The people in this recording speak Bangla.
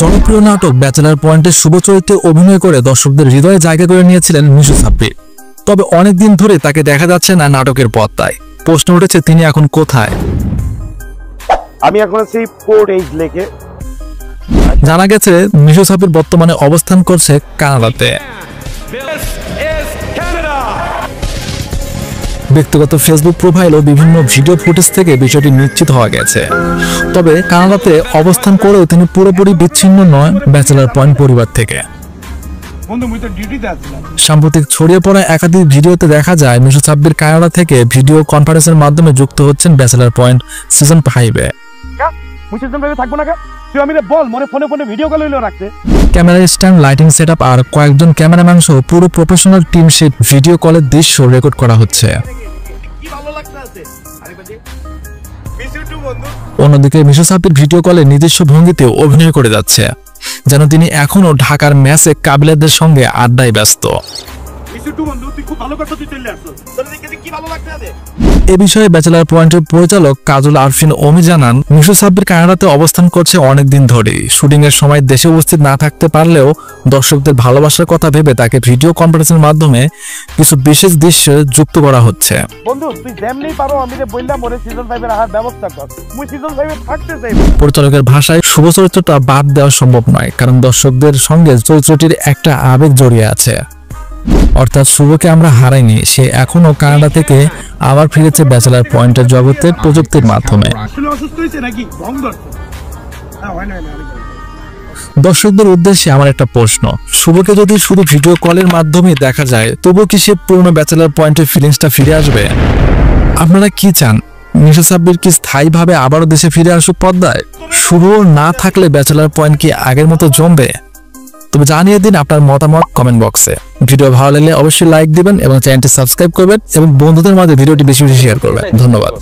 জনপ্রিয় নাটক ব্যাচেলার পয়েন্টের শুভ চরিত্রে অভিনয় করে দর্শকদের হৃদয়ে জায়গা করে নিয়েছিলেন মিশু সাব্বির। তবে অনেকদিন ধরে তাকে দেখা যাচ্ছে না নাটকের পর্দায়। প্রশ্ন উঠেছে তিনি এখন কোথায়। আমি এখন আছি পোর্ট এইজ লেকে। জানা গেছে মিশু সাব্বির বর্তমানে অবস্থান করছে কানাডাতে। ব্যক্তিগত ফেসবুক প্রোফাইল ও বিভিন্ন ভিডিও ফুটেজ থেকে বিষয়টি নিশ্চিত হওয়া গেছে। তবে কানাডাতে অবস্থান করেও তিনি পুরোপুরি বিচ্ছিন্ন নয় ব্যাচেলার পয়েন্ট পরিবার থেকে। সাম্প্রতিক ছড়িয়ে পড়া একাধিক ভিডিওতে দেখা যায় মিশু সাব্বির কানাডা থেকে ভিডিও কনফারেন্সের মাধ্যমে যুক্ত হচ্ছেন ব্যাচেলার পয়েন্ট সিজন 5-এ। ক্যামেরা স্ট্যান্ড, লাইটিং সেটআপ আর কয়েকজন ক্যামেরাম্যান সহ পুরো প্রফেশনাল টিম সেই ভিডিও কলের দৃশ্য রেকর্ড করা হচ্ছে। অন্যদিকে মিশু সাব্বির ভিডিও কলে নিজস্ব ভঙ্গিতে অভিনয় করে যাচ্ছে, যেন তিনি এখনো ঢাকার ম্যাচে কাবিলাদের সঙ্গে আড্ডায় ব্যস্ত। এ বিষয়ে ব্যাচেলার পয়েন্টের পরিচালক কাজল আরফিন ওমি জানান, মিশু সাব্বির কানাডাতে অবস্থান করছে অনেকদিন ধরেই। শুটিং এর সময় দেশে উপস্থিত না থাকতে পারলেও দর্শকদের ভালোবাসার কথা ভেবে তাকে ভিডিও কনফারেন্সের মাধ্যমে কিছু বিশেষ দৃশ্যে যুক্ত করা হচ্ছে। পরিচালকের ভাষায় শুভ চরিত্রটা বাদ দেওয়া সম্ভব নয়, কারণ দর্শকদের সঙ্গে চরিত্রটির একটা আবেগ জড়িয়ে আছে। অর্থাৎ শুভকে আমরা হারাইনি, সে এখনো কানাডা থেকে আবার ফিরেছে ব্যাচেলার পয়েন্টের জগতের প্রযুক্তির মাধ্যমে। দর্শকদের উদ্দেশ্যে আমার একটা প্রশ্ন, শুভকে যদি শুধু ভিডিও কলের মাধ্যমে দেখা যায়, তবুও কি সে পুরনো ব্যাচেলার পয়েন্টের ফিলিংসটা ফিরে আসবে? আপনারা কি চান? মিশু সাব্বির কি স্থায়ীভাবে আবারও দেশে ফিরে আসুক পর্দায়? শুভ না থাকলে ব্যাচেলার পয়েন্ট কি আগের মতো জমবে? তবে জানিয়ে দিন আপনার মতামত কমেন্ট বক্সে। ভিডিও ভালো লাগলে অবশ্যই লাইক দিবেন এবং চ্যানেলটি সাবস্ক্রাইব করবেন এবং বন্ধুদের মাঝে ভিডিওটি বেশি বেশি শেয়ার করবেন। ধন্যবাদ।